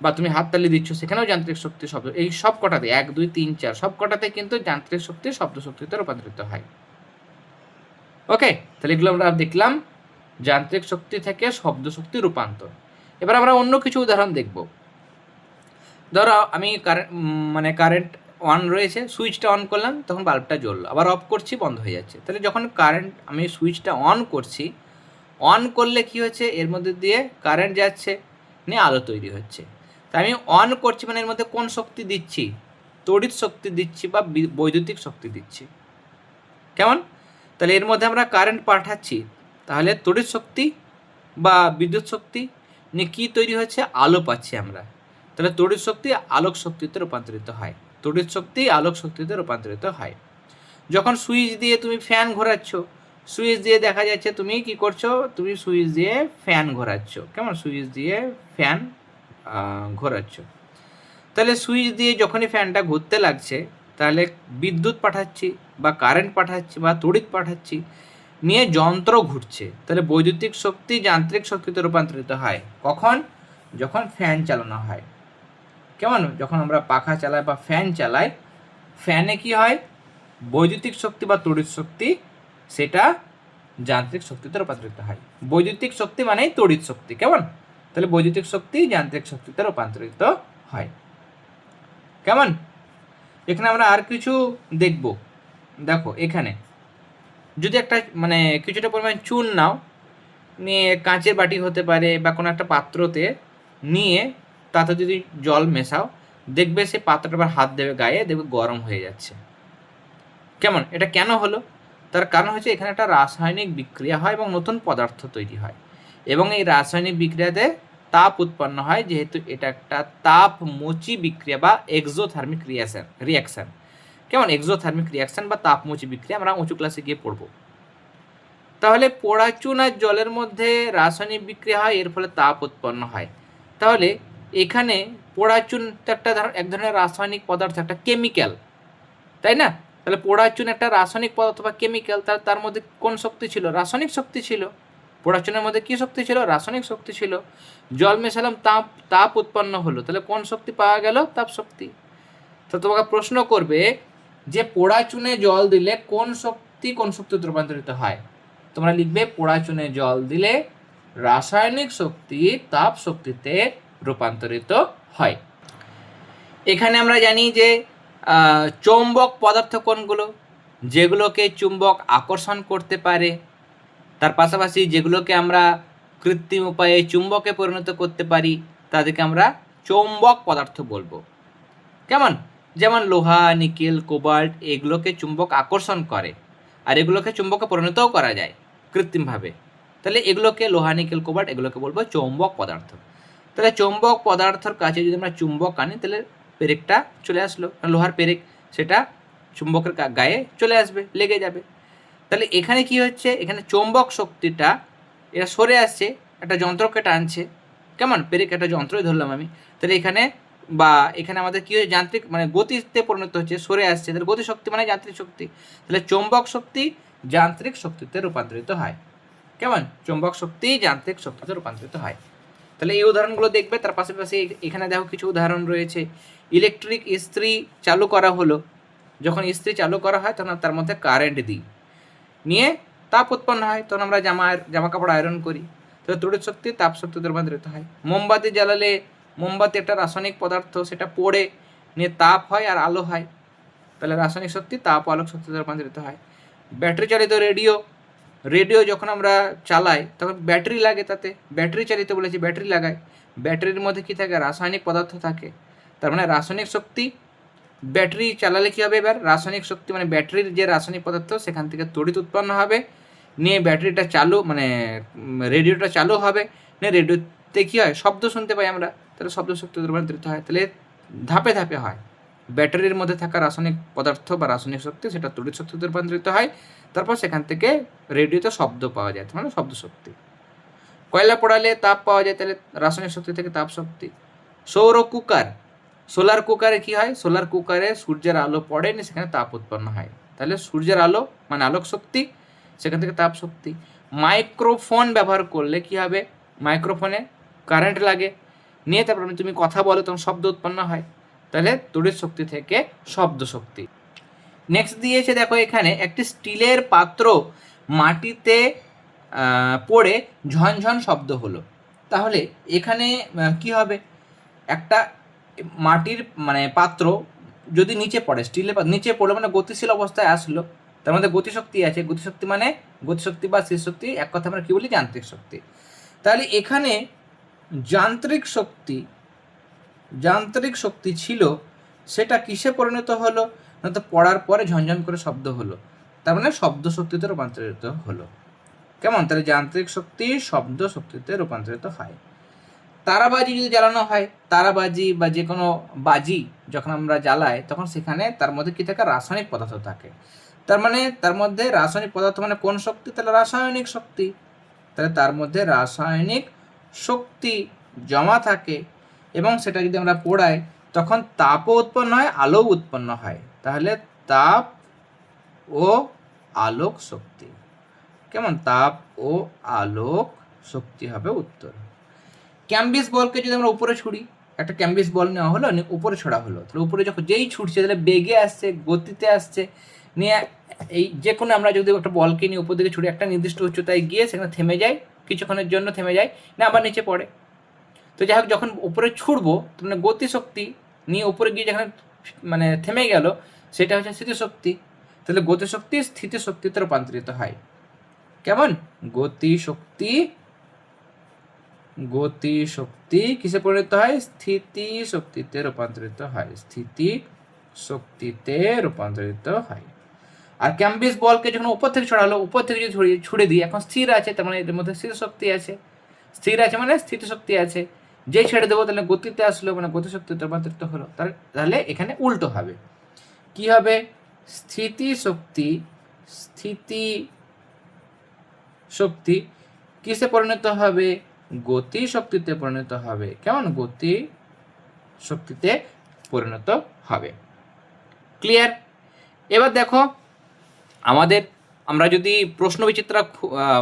বা তুমি হাততালি দিচ্ছ, সেখানেও যান্ত্রিক শক্তি শব্দ, এই সব কটাতে 1 2 3 4 সব কটাতে কিন্তু যান্ত্রিক শক্তি শব্দ শক্তিতে রূপান্তরিত হয়। ওকে, তাহলে এগুলো আমরা দেখলাম যান্ত্রিক শক্তি থেকে শব্দ শক্তি রূপান্তর। এবার আমরা অন্য কিছু উদাহরণ দেখব। ধরো আমি কারেন্ট অন রয়েছে, সুইচটা অন করলাম, তখন বাল্বটা জ্বললো, আবার অফ করছি, বন্ধ হয়ে যাচ্ছে। তাহলে যখন কারেন্ট আমি সুইচটা অন করছি, অন করলে কি হচ্ছে, এর মধ্যে দিয়ে কারেন্ট যাচ্ছে, নিয়ে আলো তৈরি হচ্ছে। তাই আমি অন করছি মানে এর মধ্যে কোন শক্তি দিচ্ছি, তড়িৎ শক্তি দিচ্ছি বা বৈদ্যুতিক শক্তি দিচ্ছি। কেমন? তাহলে এর মধ্যে আমরা কারেন্ট পাঠাচ্ছি, তাহলে তড়িৎ শক্তি বা বিদ্যুৎ শক্তি নিয়ে কী তৈরি হচ্ছে, আলো পাচ্ছি আমরা। তাহলে তড়িৎ শক্তি আলোক শক্তিতে রূপান্তরিত হয়, তড়িৎ শক্তি আলোক শক্তিতে রূপান্তরিত হয়। যখন সুইচ দিয়ে তুমি ফ্যান ঘোরাচ্ছ, সুইচ দিয়ে দেখা যাচ্ছে তুমি কি করছো, তুমি সুইচ দিয়ে ফ্যান ঘোরাচ্ছ, কেমন, সুইচ দিয়ে ফ্যান ঘোরাচ্ছ। তাহলে সুইচ দিয়ে যখনই ফ্যানটা ঘুরতে লাগছে, তাহলে বিদ্যুৎ পাঠাচ্ছি বা কারেন্ট পাঠাচ্ছি বা তড়িৎ পাঠাচ্ছি, নিয়ে যন্ত্র ঘুরছে। তাহলে বৈদ্যুতিক শক্তি যান্ত্রিক শক্তিতে রূপান্তরিত হয় কখন, যখন ফ্যান চালানো হয়। কেমন, যখন আমরা পাখা চালাই বা ফ্যান চালাই, ফ্যানে কি হয়, বৈদ্যুতিক শক্তি বা তড়িৎ শক্তি সেটা যান্ত্রিক শক্তিতে রূপান্তরিত হয়। বৈদ্যুতিক শক্তি মানেই তড়িৎ শক্তি, কেমন, তাহলে বৈদ্যুতিক শক্তি যান্ত্রিক শক্তিতে রূপান্তরিত হয়। কেমন, এখানে আমরা আর কিছু দেখব। দেখো এখানে যদি একটা মানে কিছুটা পরিমাণ চুন নাও, নিয়ে কাঁচের বাটি হতে পারে বা কোনো একটা পাত্রতে নিয়ে তাতে যদি জল মেশাও, দেখবে সেই পাত্রটা আবার হাত দেবে গায়ে, দেখবে গরম হয়ে যাচ্ছে। কেমন, এটা কেন হলো, তার কারণ হচ্ছে এখানে একটা রাসায়নিক বিক্রিয়া হয় এবং নতুন পদার্থ তৈরি হয়, এবং এই রাসায়নিক বিক্রিয়াতে তাপ উৎপন্ন হয়, যেহেতু এটা একটা তাপমোচী বিক্রিয়া বা এক্সোথার্মিক রিয়াকশন। কেমন, এক্সোথার্মিক রিয়াকশন বা তাপমোচী বিক্রিয়া আমরা উঁচু ক্লাসে গিয়ে পড়বো। তাহলে পোড়া চুন আর জলের মধ্যে রাসায়নিক বিক্রিয়া হয়, এর ফলে তাপ উৎপন্ন হয়। তাহলে এখানে পোড়া চুন একটা এক ধরনের রাসায়নিক পদার্থ, একটা কেমিক্যাল, তাই না? তাহলে পোড়া চুন একটা রাসায়নিক পদার্থ বা কেমিক্যাল, তার মধ্যে কোন শক্তি ছিল, রাসায়নিক শক্তি ছিল। পোড়া চুনের মধ্যে কী শক্তি ছিল, রাসায়নিক শক্তি ছিল। জল মেশালাম, তাপ উৎপন্ন হলো, তাহলে কোন শক্তি পাওয়া গেল, তাপ শক্তি। তো তোমাকে প্রশ্ন করবে যে পোড়া চুনে জল দিলে কোন শক্তিতে রূপান্তরিত হয়। তোমরা লিখবে পোড়া চুনে জল দিলে রাসায়নিক শক্তি তাপ শক্তিতে রূপান্তরিত হয়। এখানে আমরা জানি যে চৌম্বক পদার্থ কোনগুলো, যেগুলোকে চুম্বক আকর্ষণ করতে পারে, তার পাশাপাশি যেগুলোকে আমরা কৃত্রিম উপায়ে চুম্বকে পরিণত করতে পারি, তাদেরকে আমরা চৌম্বক পদার্থ বলবো। কেমন, যেমন লোহা, নিকেল, কোবাল্ট, এগুলোকে চুম্বক আকর্ষণ করে, আর এগুলোকে চুম্বকে পরিণতও করা যায় কৃত্রিমভাবে। তাহলে এগুলোকে লোহা, নিকেল, কোবাল্ট এগুলোকে বলবো চৌম্বক পদার্থ। তাহলে চৌম্বক পদার্থের কাছে যদি আমরা চুম্বক আনি, তাহলে পেরেকটা চলে আসলো, লোহার পেরেক, সেটা চুম্বকের গায়ে চলে আসবে, লেগে যাবে। তাহলে এখানে কি হচ্ছে, এখানে চৌম্বক শক্তিটা এটা সরে আসছে, একটা যন্ত্রকে টানছে। কেমন, পেরেক একটা যন্ত্রই ধরলাম আমি, তাহলে এখানে আমাদের কী হচ্ছে, যান্ত্রিক মানে গতিতে পরিণত হচ্ছে, সরে আসছে, তাহলে গতি শক্তি মানে যান্ত্রিক শক্তি। তাহলে চৌম্বক শক্তি যান্ত্রিক শক্তিতে রূপান্তরিত হয়। কেমন, চৌম্বক শক্তি যান্ত্রিক শক্তিতে রূপান্তরিত হয়। তাহলে এই উদাহরণগুলো দেখবে। তার পাশাপাশি এখানে দেখো কিছু উদাহরণ রয়েছে। ইলেকট্রিক ইস্ত্রি চালু করা হলো, যখন ইস্ত্রি চালু করা হয় তখন তার মধ্যে কারেন্ট দিই, নিয়ে তাপ উৎপন্ন হয়, তখন আমরা জামা কাপড় আয়রন করি, তাহলে তড়িৎ শক্তি তাপ শক্তিতে রূপান্তরিত হয়। মোমবাতি জ্বালালে, মোমবাতি একটা রাসায়নিক পদার্থ, সেটা পড়ে নিয়ে তাপ হয় আর আলো হয়, তাহলে রাসায়নিক শক্তি তাপ আলোক শক্তিতে রূপান্তরিত হয়। ব্যাটারি চালিত রেডিও যখন আমরা চালাই তখন ব্যাটারি লাগে, তাতে ব্যাটারি চালিত বলেছি, ব্যাটারি লাগাই, ব্যাটারির মধ্যে কী থাকে, রাসায়নিক পদার্থ থাকে, তার মানে রাসায়নিক শক্তি। ব্যাটারি চালালে কী হবে, এবার রাসায়নিক শক্তি মানে ব্যাটারির যে রাসায়নিক পদার্থ সেখান থেকে তড়িৎ উৎপন্ন হবে, নিয়ে ব্যাটারিটা চালু মানে রেডিওটা চালু হবে, নিয়ে রেডিওতে কী হয়, শব্দ শুনতে পাই আমরা, তাহলে শব্দ শক্তিতে রূপান্তরিত হয়। তাহলে ধাপে ধাপে হয়, ব্যাটারির মধ্যে থাকা রাসায়নিক পদার্থ বা রাসায়নিক শক্তি সেটা তড়িৎ শক্তিতে রূপান্তরিত হয়, তারপর সেখান থেকে রেডিওতে শব্দ পাওয়া যায়, মানে শব্দ শক্তি। কয়লা পোড়ালে তাপ পাওয়া যায়, তাহলে রাসায়নিক শক্তি থেকে তাপ শক্তি। সোলার কুকারে কি হয়, সোলার কুকারে সূর্যের আলো পড়েনি, সেখানে তাপ উৎপন্ন হয়, তাহলে সূর্যের আলো মানে আলোক শক্তি, সেখান থেকে তাপ শক্তি। মাইক্রোফোন ব্যবহার করলে কি হবে, মাইক্রোফোনে কারেন্ট লাগে, নিয়ে তারপর তুমি কথা বলো তখন শব্দ উৎপন্ন হয়, তাহলে তড়িৎ শক্তি থেকে শব্দ শক্তি। নেক্সট দিয়েছে দেখো, এখানে একটি স্টিলের পাত্র মাটিতে পড়ে ঝনঝন শব্দ হলো, তাহলে এখানে কি হবে, একটা মাটির মানে পাত্র যদি নিচে পড়ে, স্টিলে নিচে পড়লে মানে গতিশীল অবস্থায় আসলো, তার মধ্যে গতিশক্তি আছে, গতিশক্তি মানে গতিশক্তি বা স্থিতিশক্তি, এক কথা আমরা কী বলি, যান্ত্রিক শক্তি। তাহলে এখানে যান্ত্রিক শক্তি ছিল, সেটা কিসে পরিণত হলো না, তো পড়ার পরে ঝনঝন করে শব্দ হলো, তার মানে শব্দ শক্তিতে রূপান্তরিত হলো। কেমন? তাহলে যান্ত্রিক শক্তি শব্দ শক্তিতে রূপান্তরিত হয়। তারাবাজি যদি জ্বালানো হয়, তারাবাজি বা যে কোনো বাজি যখন আমরা জ্বালাই, তখন সেখানে তার মধ্যে কী থাকে, রাসায়নিক পদার্থ থাকে। তার মানে তার মধ্যে রাসায়নিক পদার্থ মানে কোন শক্তি? তাহলে রাসায়নিক শক্তি। তাহলে তার মধ্যে রাসায়নিক শক্তি জমা থাকে, এবং সেটা যদি আমরা পোড়াই তখন তাপও উৎপন্ন হয়, আলোও উৎপন্ন হয়। তাহলে তাপ ও আলোক শক্তি। কেমন? তাপ ও আলোক শক্তি হবে উত্তর। ক্যাম্বিস বলকে যদি আমরা উপরে ছুড়ি, একটা ক্যাম্বিস বল নেওয়া হলো, উপরে ছোড়া হলো, তাহলে উপরে যখন যেই ছুটছে তাহলে বেগে আসছে, গতিতে আসছে, নিয়ে এই যে কোনো আমরা যদি একটা বলকে নিয়ে উপর দিকে ছুড়ি, একটা নির্দিষ্ট উচ্চতায় গিয়ে সেখানে থেমে যায়, কিছুক্ষণের জন্য থেমে যায়, না আবার নিচে পড়ে। তো যাই হোক, যখন উপরে ছুটবো মানে গতিশক্তি নিয়ে উপরে গিয়ে যেখানে মানে থেমে গেল, সেটা হচ্ছে স্থিতিশক্তি। তাহলে গতিশক্তি স্থিতিশক্তিতে রূপান্তরিত হয়। কেমন? গতিশক্তি কিসে পরিণত হয়? স্থিতি শক্তিতে রূপান্তরিত হয়। স্থিতি শক্তিতে রূপান্তরিত হয়। আর ক্যাম্বিস বলকে যখন উপর থেকে ছড়ালো, উপর থেকে যদি ছুড়ে দিই, এখন স্থির আছে, তার মানে এর মধ্যে স্থিতিশক্তি আছে, স্থির আছে মানে স্থিতিশক্তি আছে। যে ছেড়ে দেবো তাহলে গতিতে আসলো, মানে গতিশক্তিতে রূপান্তরিত হলো। তাহলে এখানে উল্টো হবে, কি হবে? স্থিতি কিসে পরিণত হবে? গতি শক্তিতে পরিণত হবে। কেমন? গতি শক্তিতে পরিণত হবে। ক্লিয়ার? এবার দেখো, আমরা যদি প্রশ্ন বিচিত্রা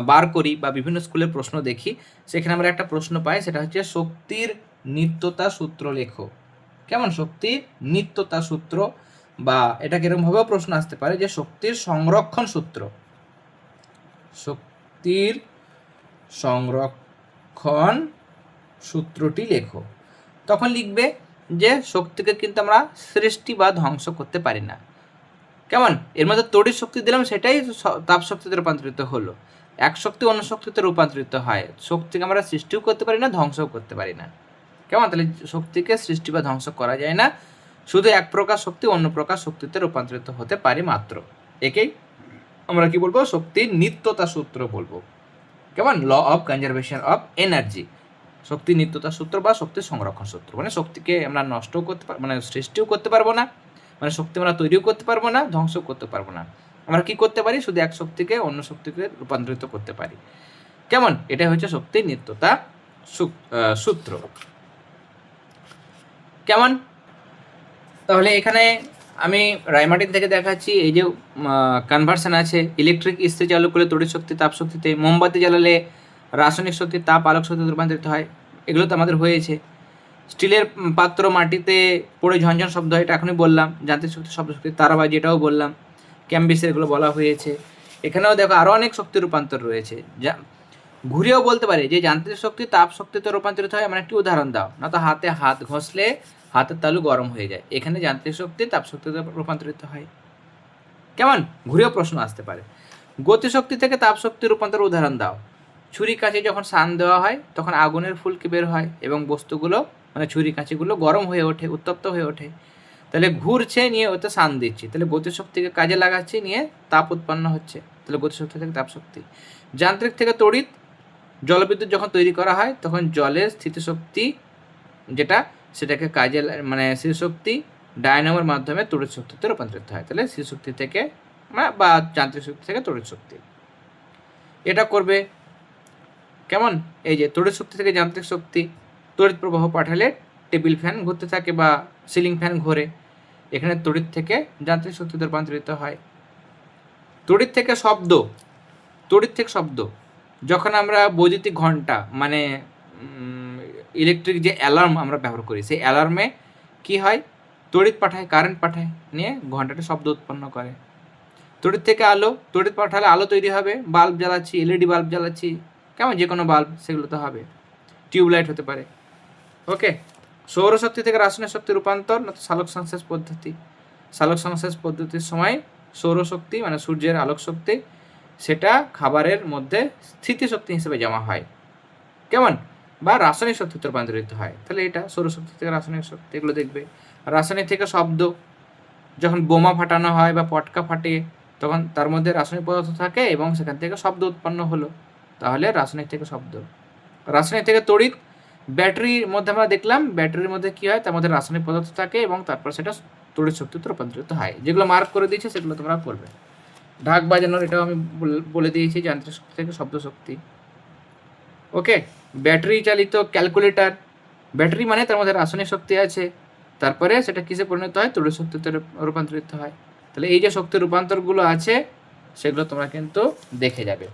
বার করি বা বিভিন্ন স্কুলের প্রশ্ন দেখি, সেখানে আমরা একটা প্রশ্ন পাই, সেটা হচ্ছে শক্তির নিত্যতা সূত্র লেখো। কেমন? শক্তির নিত্যতা সূত্র, বা এটা কিরকমভাবেও প্রশ্ন আসতে পারে যে শক্তির সংরক্ষণ সূত্র, শক্তির সংরক্ষণ সূত্রটি লেখো। তখন লিখবে যে শক্তিকে কিন্তু আমরা সৃষ্টি বা ধ্বংস করতে পারি না। কেমন? এর মধ্যে তড়িৎ শক্তি দিলাম, সেটাই তাপ শক্তিতে রূপান্তরিত হলো। এক শক্তি অন্য শক্তিতে রূপান্তরিত হয়, শক্তিকে আমরা সৃষ্টিও করতে পারি না, ধ্বংসও করতে পারি না। কেমন? তাহলে শক্তিকে সৃষ্টি বা ধ্বংস করা যায় না, শুধু এক প্রকার শক্তি অন্য প্রকার শক্তিতে রূপান্তরিত হতে পারে মাত্র। একেই আমরা কি বলবো? শক্তির নিত্যতা সূত্র বলবো। কেমন? Law of conservation of energy, শক্তি নিত্যতা সূত্র বা শক্তির সংরক্ষণ সূত্র। মানে শক্তিকে আমরা নষ্টও করতে পারবো, মানে সৃষ্টিও করতে পারবো না, মানে শক্তি আমরা তৈরিও করতে পারবো না, ধ্বংসও করতে পারবো না। আমরা কি করতে পারি? শুধু এক শক্তিকে অন্য শক্তিকে রূপান্তরিত করতে পারি। কেমন? এটা হচ্ছে শক্তির নিত্যতা সূত্র। কেমন? তাহলে এখানে আমি রায়মার্টিন থেকে দেখাচ্ছি, এই যে কনভার্সন আছে, ইলেকট্রিক ইস্ত্রি চালু করলে তড়িৎ শক্তি তাপ শক্তিতে, মোমবাতি জ্বালালে রাসায়নিক শক্তি তাপ আলোক শক্তিতে রূপান্তরিত হয়, এগুলো তো আমাদের হয়েছে। স্টিলের পাত্র মাটিতে পড়ে ঝনঝন শব্দ হয়, এটা এখনই বললাম। যান্ত্রিক শক্তি শব্দ শক্তি, তারাবাজি, এটাও বললাম। ক্যাম্বিসের এগুলো বলা হয়েছে। এখানেও দেখো আরও অনেক শক্তির রূপান্তর রয়েছে, যা ঘুরেও বলতে পারে যে যান্ত্রিক শক্তি তাপ শক্তিতে রূপান্তরিত হয়, আমার একটি উদাহরণ দাও, না তো হাতে হাত ঘষলে হাতের তালু গরম হয়ে যায়, এখানে যান্ত্রিক শক্তি তাপ শক্তিতে রূপান্তরিত হয়। কেমন? ঘুরেও প্রশ্ন আসতে পারে। গতিশক্তি থেকে তাপ শক্তির রূপান্তর উদাহরণ দাও। ছুরি কাঁচি যখন শান দেওয়া হয় তখন আগুনের ফুলকি বের হয় এবং বস্তুগুলো মানে ছুরি কাঁচিগুলো গরম হয়ে ওঠে, উত্তপ্ত হয়ে ওঠে। তাহলে ঘুরছে, নিয়ে ওতে শান দিচ্ছি, তাহলে গতিশক্তিকে কাজে লাগাচ্ছি, নিয়ে তাপ উৎপন্ন হচ্ছে, তাহলে গতিশক্তি থেকে তাপ শক্তি। যান্ত্রিক থেকে তড়িৎ, জলবিদ্যুৎ যখন তৈরি করা হয় তখন জলের স্থিতিশক্তি যেটা, সেটাকে কাজে মানে স্থিতিশক্তি ডায়নামোর মাধ্যমে তড়িৎ শক্তিতে রূপান্তরিত হয়। তাহলে স্থিতিশক্তি থেকে বা যান্ত্রিক শক্তি থেকে তড়িৎ শক্তি, এটা করবে। কেমন? এই যে তড়িৎ শক্তি থেকে যান্ত্রিক শক্তি, তড়িৎ প্রবাহ পাঠালে টেবিল ফ্যান ঘুরতে থাকে বা সিলিং ফ্যান ঘোরে, এখানে তড়িৎ থেকে যান্ত্রিক শক্তিতে রূপান্তরিত হয়। তড়িৎ থেকে শব্দ, যখন আমরা বৈদ্যুতিক ঘন্টা মানে ইলেকট্রিক যে অ্যালার্ম আমরা ব্যবহার করি, সেই অ্যালার্মে কি হয়? তড়িৎ পাঠায়, কারেন্ট পাঠায়, নিয়ে ঘন্টাটা শব্দ উৎপন্ন করে। তড়িৎ থেকে আলো, তড়িৎ পাঠালে আলো তৈরি হবে, বাল্ব জ্বালাচ্ছি, এলইডি বাল্ব জ্বালাচ্ছি, কেমন? যে কোনো বাল্ব, সেগুলো তো হবে, টিউবলাইট হতে পারে। ওকে, সৌরশক্তি থেকে রাসায়নিক শক্তি রূপান্তর না তো সালোক সংশ্লেষ পদ্ধতি। সালোক সংশ্লেষ পদ্ধতির সময় সৌরশক্তি মানে সূর্যের আলোক শক্তি সেটা খাবারের মধ্যে স্থিতিশক্তি হিসেবে জমা হয়, কেমন, বা রাসায়নিক শক্তিতে রূপান্তরিত হয়। তাহলে এটা সৌরশক্তি থেকে রাসায়নিক শক্তি, এগুলো দেখবে। রাসায়নিক থেকে শব্দ, যখন বোমা ফাটানো হয় বা পটকা ফাটে তখন তার মধ্যে রাসায়নিক পদার্থ থাকে এবং সেখান থেকে শব্দ উৎপন্ন হলো, তাহলে রাসায়নিক থেকে শব্দ। রাসায়নিক থেকে তড়িৎ, ব্যাটারির মধ্যে আমরা দেখলাম ব্যাটারির মধ্যে কি হয়, তার মধ্যে রাসায়নিক পদার্থ থাকে এবং তারপর সেটা তড়িৎ শক্তিতে রূপান্তরিত হয়। যেগুলো মার্ক করে দিয়েছে সেগুলো তোমরা করবে। ঢাক বাজানোর এটাও আমি বলে দিয়েছি, যান্ত্রিক শক্তি থেকে শব্দ শক্তি। ওকে, ব্যাটারি চালিত ক্যালকুলেটর, ব্যাটারি মানে তার মধ্যে রাসায়নিক শক্তি আছে, তারপরে সেটা কিসে পরিণত হয়, তড়িৎ শক্তিতে রূপান্তরিত হয়। তাহলে এই যে শক্তির রূপান্তরগুলো আছে সেগুলো তোমরা কিন্তু দেখে যাবে।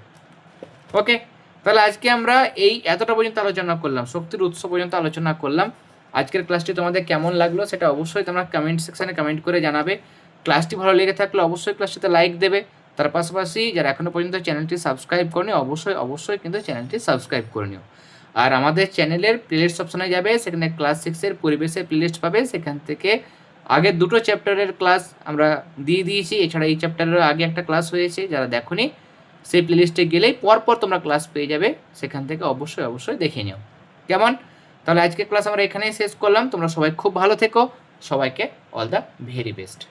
ওকে, তাহলে আজকে আমরা এই এতটা পর্যন্ত আলোচনা করলাম, শক্তির উৎস পর্যন্ত আলোচনা করলাম। আজকের ক্লাসটি তোমাদের কেমন লাগলো সেটা অবশ্যই তোমরা কমেন্ট সেকশানে কমেন্ট করে জানাবে। ক্লাসটি ভালো লেগে থাকলে অবশ্যই ক্লাসটিতে লাইক দেবে। তার পাশাপাশি যারা এখনও পর্যন্ত চ্যানেলটি সাবস্ক্রাইব করেনি অবশ্যই কিন্তু চ্যানেলটি সাবস্ক্রাইব করে নিও। আর আমাদের চ্যানেলের প্লেলিস্ট অপশনে যাবে, সেখানে ক্লাস 6-এর পরিবেশের প্লেলিস্ট পাবে, সেখান থেকে আগের দুটো চ্যাপ্টারের ক্লাস আমরা দিয়ে দিয়েছি। এছাড়া এই চ্যাপ্টারের আগে একটা ক্লাস হয়েছে, যারা দেখোনি সেই প্লেলিস্টে গেলেই পরপর তোমরা ক্লাস পেয়ে যাবে, সেখান থেকে অবশ্যই দেখে নিও, কেমন। তাহলে আজকের ক্লাস আমরা এখানেই শেষ করলাম। তোমরা সবাই খুব ভালো থেকো, সবাইকে অল দ্য ভেরি বেস্ট।